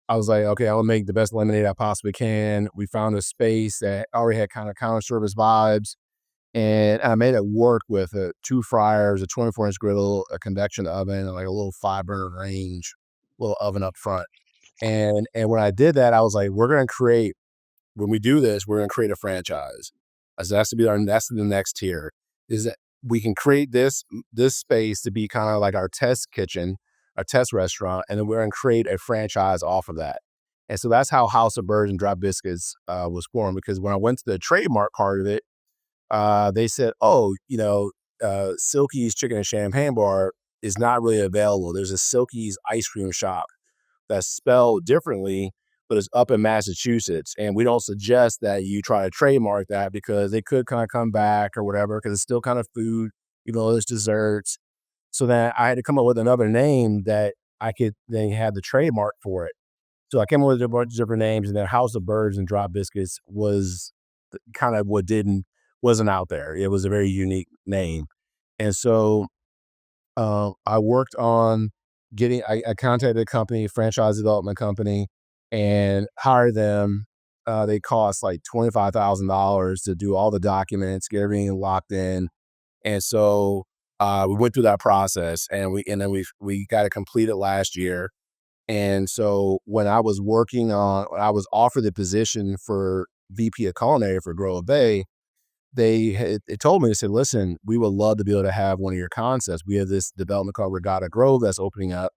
Speaker 3: I was like, okay, I'll make the best lemonade I possibly can. We found a space that already had kind of counter service vibes. And I made it work with 2 fryers, a 24-inch griddle, a convection oven, and like a little 5-burner range, little oven up front. And when I did that, I was like, when we do this, we're gonna create a franchise. I said that's the next tier, is that we can create this space to be kind of like our test kitchen, our test restaurant, and then we're gonna create a franchise off of that. And so that's how House of Birds and Drop Biscuits was formed. Because when I went to the trademark part of it, they said, Silky's Chicken and Champagne Bar is not really available. There's a Silky's ice cream shop that's spelled differently, but it's up in Massachusetts. And we don't suggest that you try to trademark that, because they could kind of come back or whatever, because it's still kind of food, even though it's desserts. So then I had to come up with another name that I could then have the trademark for it. So I came up with a bunch of different names, and then House of Birds and Drop Biscuits was kind of wasn't out there. It was a very unique name. And so I worked on I contacted a company, franchise development company, and hired them. They cost like $25,000 to do all the documents, get everything locked in. And so we went through that process, and we got it completed last year. And so when I was offered the position for VP of Culinary for Grove Bay, they told me, they said, listen, we would love to be able to have one of your concepts. We have this development called Regatta Grove that's opening up,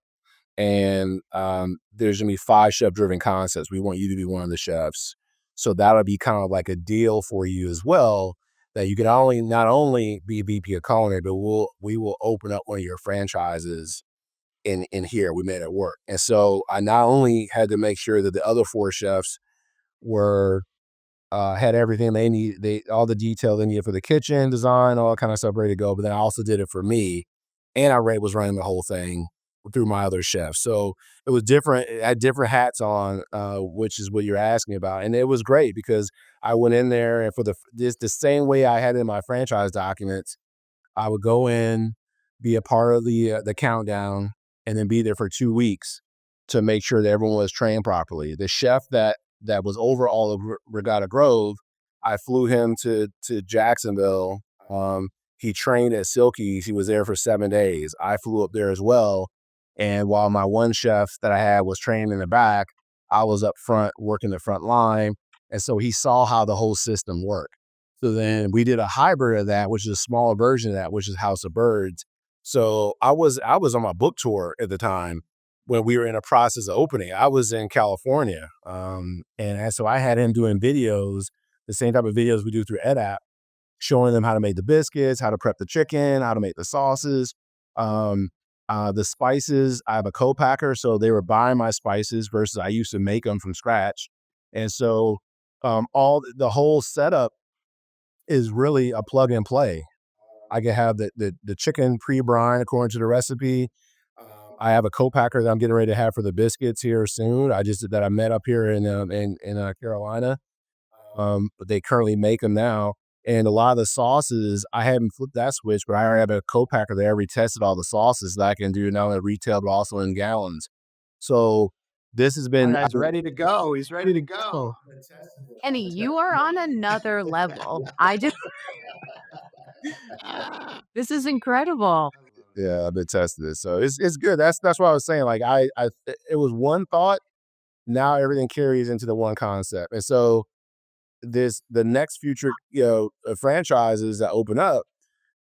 Speaker 3: and there's going to be 5 chef-driven concepts. We want you to be one of the chefs. So that'll be kind of like a deal for you as well, that you can not only be VP of Culinary, but we will open up one of your franchises in here. We made it work. And so I not only had to make sure that the other 4 chefs were had everything they need, all the detail they needed for the kitchen design, all that kind of stuff ready to go. But then I also did it for me, and I was running the whole thing through my other chefs. So it was different. I had different hats on, which is what you're asking about, and it was great because I went in there, and for the same way I had in my franchise documents, I would go in, be a part of the countdown, and then be there for 2 weeks to make sure that everyone was trained properly. The chef that was over all of Regatta Grove, I flew him to Jacksonville. He trained at Silky's. He was there for 7 days. I flew up there as well. And while my one chef that I had was training in the back, I was up front working the front line. And so he saw how the whole system worked. So then we did a hybrid of that, which is a smaller version of that, which is House of Birds. So I was on my book tour at the time when we were in a process of opening. I was in California. And so I had him doing videos, the same type of videos we do through Adapt, showing them how to make the biscuits, how to prep the chicken, how to make the sauces. The spices, I have a co-packer, so they were buying my spices versus I used to make them from scratch. And so the whole setup is really a plug and play. I can have the chicken pre-brine according to the recipe. I have a co-packer that I'm getting ready to have for the biscuits here soon. That I met up here in Carolina. But they currently make them now. And a lot of the sauces, I haven't flipped that switch, but I already have a co-packer that already tested all the sauces that I can do not only retail, but also in gallons. So this has been...
Speaker 4: He's ready to go. He's ready to go.
Speaker 5: Kenny, you are on another level. This is incredible.
Speaker 3: Yeah, I've been testing this. So it's good. That's what I was saying. Like it was one thought. Now everything carries into the one concept. And so the next future, franchises that open up,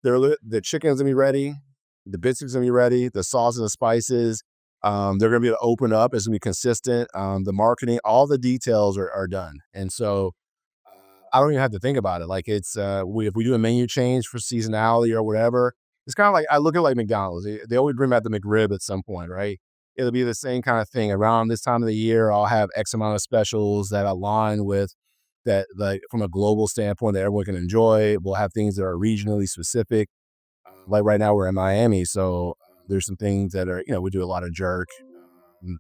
Speaker 3: the chicken's gonna be ready, the biscuits gonna be ready, the sauces and spices, they're gonna be able to open up. It's gonna be consistent. The marketing, all the details are done, and so I don't even have to think about it. Like it's if we do a menu change for seasonality or whatever, it's kind of like I look at like McDonald's. They always bring back the McRib at some point, right? It'll be the same kind of thing. Around this time of the year, I'll have X amount of specials that align with that, like from a global standpoint that everyone can enjoy. We'll have things that are regionally specific. Like right now we're in Miami, so there's some things that are, we do a lot of jerk,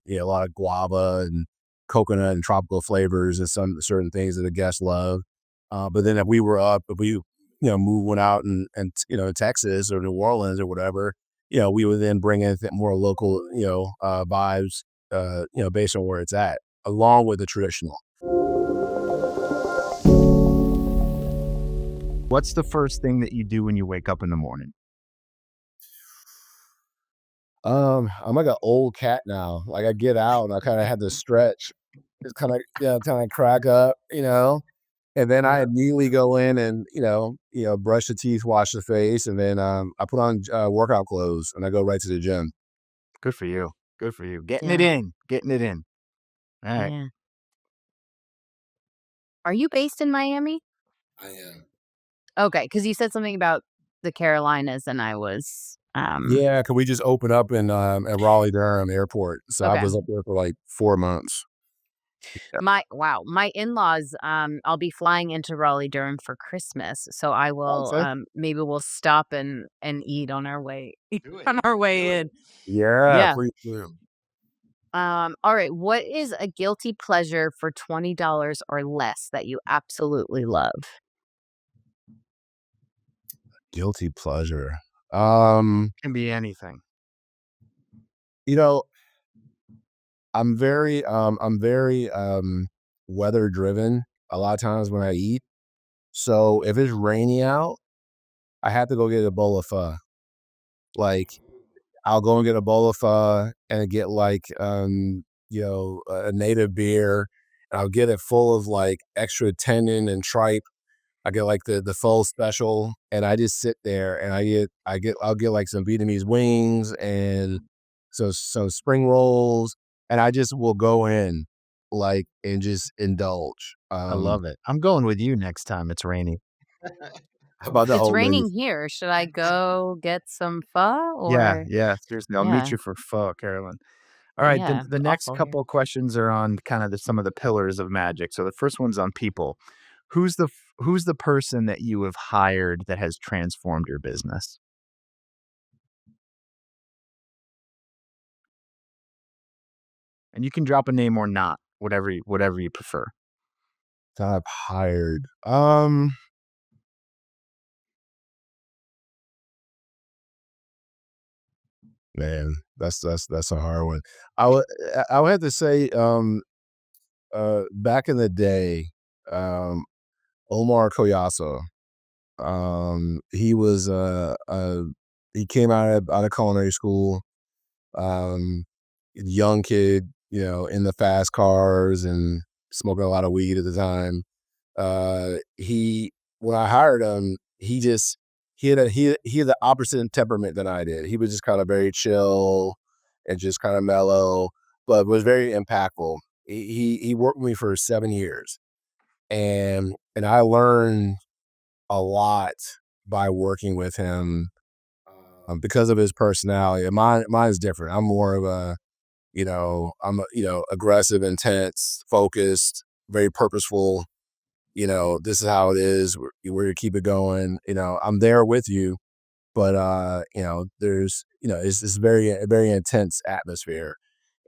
Speaker 3: a lot of guava and coconut and tropical flavors and some certain things that the guests love. But then if we went out and Texas or New Orleans or whatever, we would then bring in more local, vibes, based on where it's at, along with the traditional.
Speaker 4: What's the first thing that you do when you wake up in the morning?
Speaker 3: I'm like an old cat now. Like I get out and I kind of have to stretch, just kind of crack up, and then I immediately go in and brush the teeth, wash the face, and then I put on workout clothes and I go right to the gym.
Speaker 4: Good for you. Good for you. Getting
Speaker 5: Yeah.
Speaker 4: it in. Getting it in. All right.
Speaker 5: Yeah. Are you based in Miami?
Speaker 3: I am.
Speaker 5: Okay, because you said something about the Carolinas, and I was
Speaker 3: Yeah, could we just open up in at Raleigh Durham Airport? So I
Speaker 5: okay.
Speaker 3: was up there for like 4 months.
Speaker 5: My in-laws, I'll be flying into Raleigh Durham for Christmas, so I will
Speaker 3: Okay.
Speaker 5: maybe we'll stop and eat on our way
Speaker 2: Do it.
Speaker 5: on our way
Speaker 2: Do it.
Speaker 5: in.
Speaker 3: Yeah,
Speaker 5: Yeah.
Speaker 3: please do.
Speaker 5: All right. What is a guilty pleasure for $20 or less that you absolutely love?
Speaker 3: Guilty pleasure. Um,
Speaker 4: Can be anything.
Speaker 3: you know, I'm very weather driven a lot of times when I eat. So if it's rainy out, I have to go get a bowl of pho. Like I'll go and get a bowl of pho and get like a native beer. And I'll get it full of like extra tendon and tripe. I get like the full special, and I just sit there and I'll get like some Vietnamese wings and some spring rolls, and I just will go in like and just indulge.
Speaker 4: I love it. I'm going with you next time it's rainy.
Speaker 3: How about the
Speaker 5: It's
Speaker 3: whole menu?
Speaker 5: raining here. Should I go get some pho
Speaker 4: Yeah,
Speaker 5: or
Speaker 4: yeah. Seriously, I'll meet
Speaker 5: yeah.
Speaker 4: you for pho, Carolyn. All right,
Speaker 5: Yeah,
Speaker 4: the
Speaker 5: it's
Speaker 4: next
Speaker 5: awful here.
Speaker 4: couple of questions are on kind of some of the pillars of magic. So the first one's on people. Who's the person that you have hired that has transformed your business? And you can drop a name or not, whatever you prefer.
Speaker 3: That I've hired. Man, that's a hard one. I would have to say, back in the day, um, Omar Koyaso. He was he came out of culinary school, um, young kid, in the fast cars and smoking a lot of weed at the time. He When I hired him, he had the opposite temperament than I did. He was just kind of very chill and just kind of mellow, but was very impactful. He worked with me for 7 years, and I learned a lot by working with him, because of his personality. And mine is different. I'm more of a, aggressive, intense, focused, very purposeful. This is how it is. We're gonna keep it going. I'm there with you, but there's, it's a very intense atmosphere,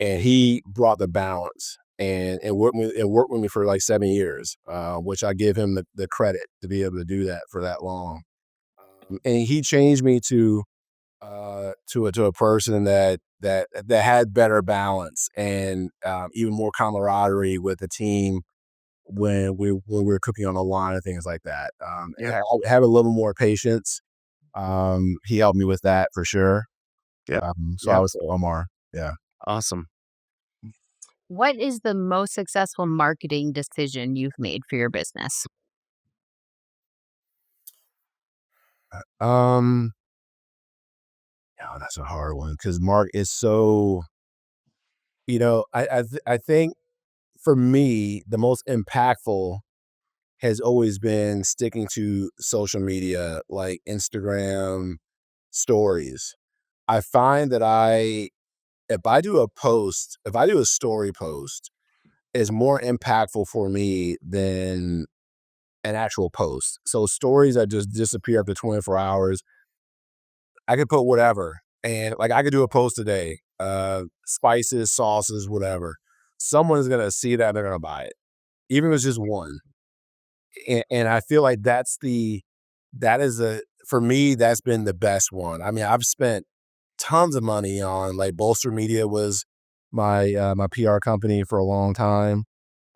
Speaker 3: and he brought the balance and worked with me for like 7 years, which I give him the credit to be able to do that for that long. And he changed me to a person that had better balance and even more camaraderie with the team when we were cooking on the line and things like that. And
Speaker 4: Yeah.
Speaker 3: have a little more patience. He helped me with that for sure.
Speaker 4: Yep.
Speaker 3: So I
Speaker 4: Yep.
Speaker 3: would say Omar. Yeah.
Speaker 4: Awesome.
Speaker 5: What is the most successful marketing decision you've made for your business?
Speaker 3: Um, oh, that's a hard one because Mark is so, I think for me, the most impactful has always been sticking to social media, like Instagram stories. I find that if I do a story post, is more impactful for me than an actual post. So stories that just disappear after 24 hours, I could put whatever. And like I could do a post today, spices, sauces, whatever. Someone's gonna see that, they're gonna buy it. Even if it's just one. And I feel like that is a for me, that's been the best one. I mean, I've spent tons of money on like Bolster Media was my PR company for a long time.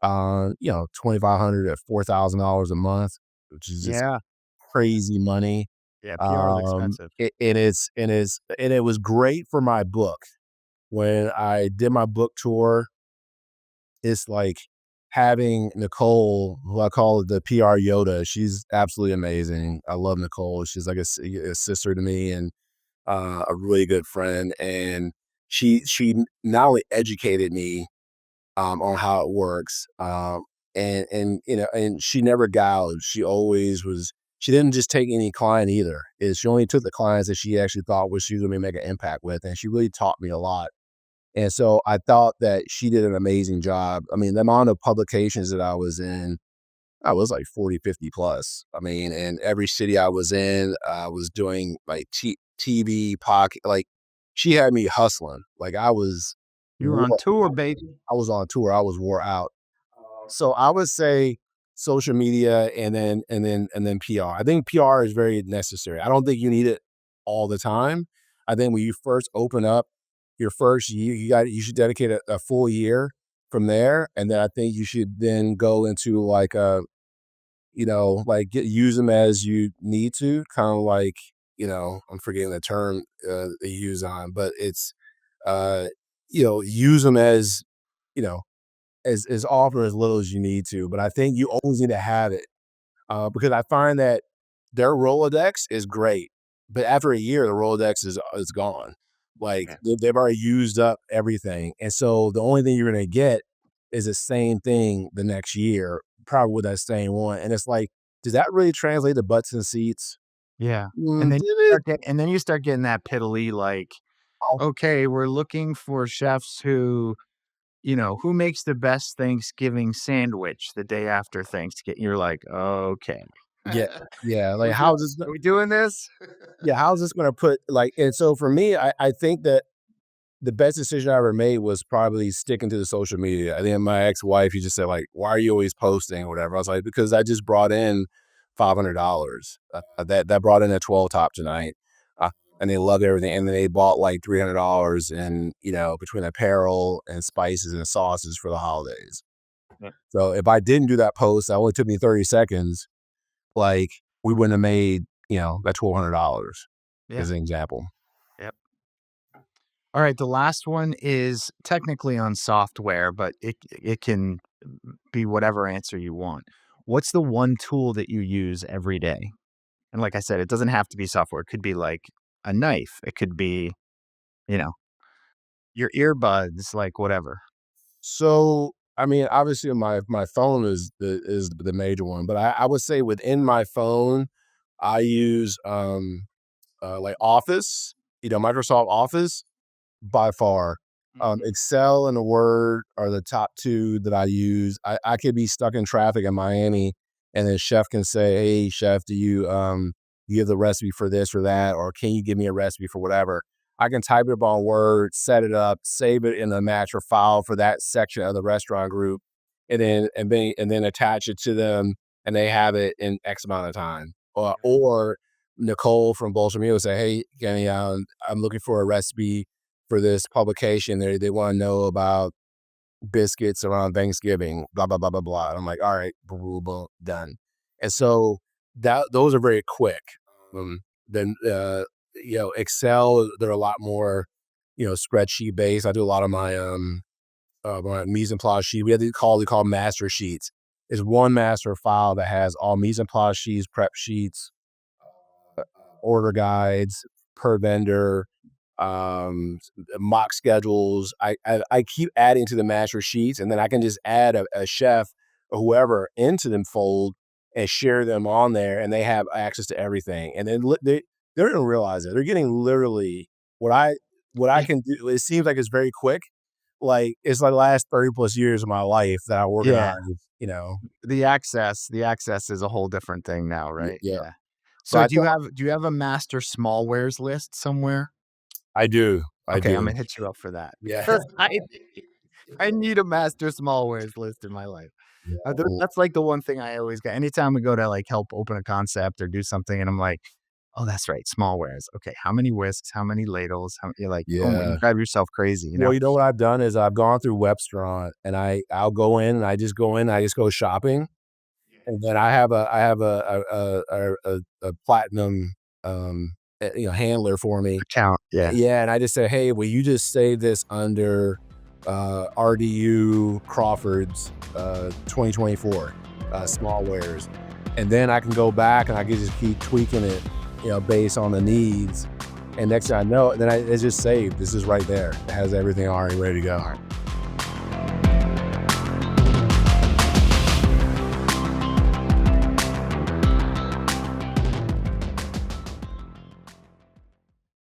Speaker 3: 2,500 to $4,000 a month, which is just
Speaker 4: Yeah.
Speaker 3: crazy money.
Speaker 4: Yeah. PR is expensive.
Speaker 3: And it was great for my book. When I did my book tour, it's like having Nicole, who I call the PR Yoda. She's absolutely amazing. I love Nicole. She's like a sister to me and a really good friend. And she not only educated me on how it works, and she never gouged. She always was. She didn't just take any client either. Is she only took the clients that she actually thought was she was going to make an impact with, and she really taught me a lot. And so I thought that she did an amazing job. I mean, the amount of publications that I was in, I was like 40, 50 plus. I mean, and every city I was in, I was doing like TV, pocket. Like she had me hustling. Like
Speaker 4: You were on tour, baby.
Speaker 3: I was on tour. I was wore out. So I would say social media and then PR. I think PR is very necessary. I don't think you need it all the time. I think when you first open up your first year, you should dedicate a full year from there. And then I think you should then go into like use them as you need to, kind of like, I'm forgetting the term they use on, but it's use them as, you know, as often or as little as you need to, but I think you always need to have it, because I find that their Rolodex is great, but after a year, the Rolodex is gone. Like,
Speaker 4: Yeah.
Speaker 3: they've already used up everything, and so the only thing you're gonna get is the same thing the next year, probably with that same one, and it's like, does that really translate to butts and seats?
Speaker 4: Yeah. And
Speaker 3: Did
Speaker 4: then
Speaker 3: it?
Speaker 4: you start getting that piddly, like,
Speaker 3: Oh,
Speaker 4: okay, we're looking for chefs who makes the best Thanksgiving sandwich the day after Thanksgiving. You're like, okay.
Speaker 3: yeah, yeah, like,
Speaker 4: We do are we doing this?
Speaker 3: how's this gonna put, like, and so for me, I think that the best decision I ever made was probably sticking to the social media. I think my ex-wife, he just said, like, "Why are you always posting?" or whatever. I was like, "Because I just brought in $500. That brought in a 12 top tonight, uh, and they love everything. And then they bought like $300 in, between apparel and spices and sauces for the holidays.
Speaker 4: Yeah.
Speaker 3: So if I didn't do that post, that only took me 30 seconds. Like we wouldn't have made, that $1,200
Speaker 4: Yeah.
Speaker 3: as an example.
Speaker 4: Yep. All right, the last one is technically on software, but it can be whatever answer you want. What's the one tool that you use every day? And like I said, it doesn't have to be software. It could be like a knife. It could be, you know, your earbuds, like whatever.
Speaker 3: So, I mean, obviously my phone is the major one, but I would say within my phone, I use like Office, Microsoft Office by far.
Speaker 4: Mhm.
Speaker 3: Excel and Word are the top two that I use. I could be stuck in traffic in Miami, and then chef can say, "Hey, chef, do you have the recipe for this or that, or can you give me a recipe for whatever?" I can type it up on Word, set it up, save it in the master file for that section of the restaurant group, and then attach it to them, and they have it in X amount of time. Or Nicole from Bolster Meal will say, "Hey, Kenny, I'm looking for a recipe for this publication. They want to know about biscuits around Thanksgiving, blah, blah, blah, blah, blah." And I'm like, all right, boom, boom, boom, done. And so those are very quick. Then, Excel, they're a lot more, spreadsheet based. I do a lot of my mise en place sheet. We have they call master sheets. It's one master file that has all mise en place sheets, prep sheets, order guides per vendor, mock schedules. I keep adding to the master sheets, and then I can just add a chef or whoever into them fold and share them on there, and they have access to everything. And then they don't realize it. They're getting literally what I can do. It seems like it's very quick. Like it's like the last 30 plus years of my life that I organize,
Speaker 4: The access is a whole different thing now, right?
Speaker 3: Yeah.
Speaker 4: So
Speaker 3: But
Speaker 4: do you have a master smallwares list somewhere?
Speaker 3: I do.
Speaker 4: Okay, I'm gonna hit you up for that.
Speaker 3: Yeah.
Speaker 4: Because I need a master smallwares list in my life. That's like the one thing I always get. Anytime we go to like help open a concept or do something, and I'm like, oh, that's right, smallwares. Okay, how many whisks? How many ladles? You're like, oh,
Speaker 3: Yeah.
Speaker 4: you drive yourself crazy.
Speaker 3: Well, you know what I've done is I've gone through Webstaurant, and I'll go in and I just go shopping, and then I have a platinum handler for me.
Speaker 4: Account. Yeah.
Speaker 3: Yeah, and I just say, hey, will you just save this under RDU Crawford's 2024 smallwares, and then I can go back and I can just keep tweaking it, based on the needs. And next thing I know, then it's just saved. This is right there. It has everything already ready to go.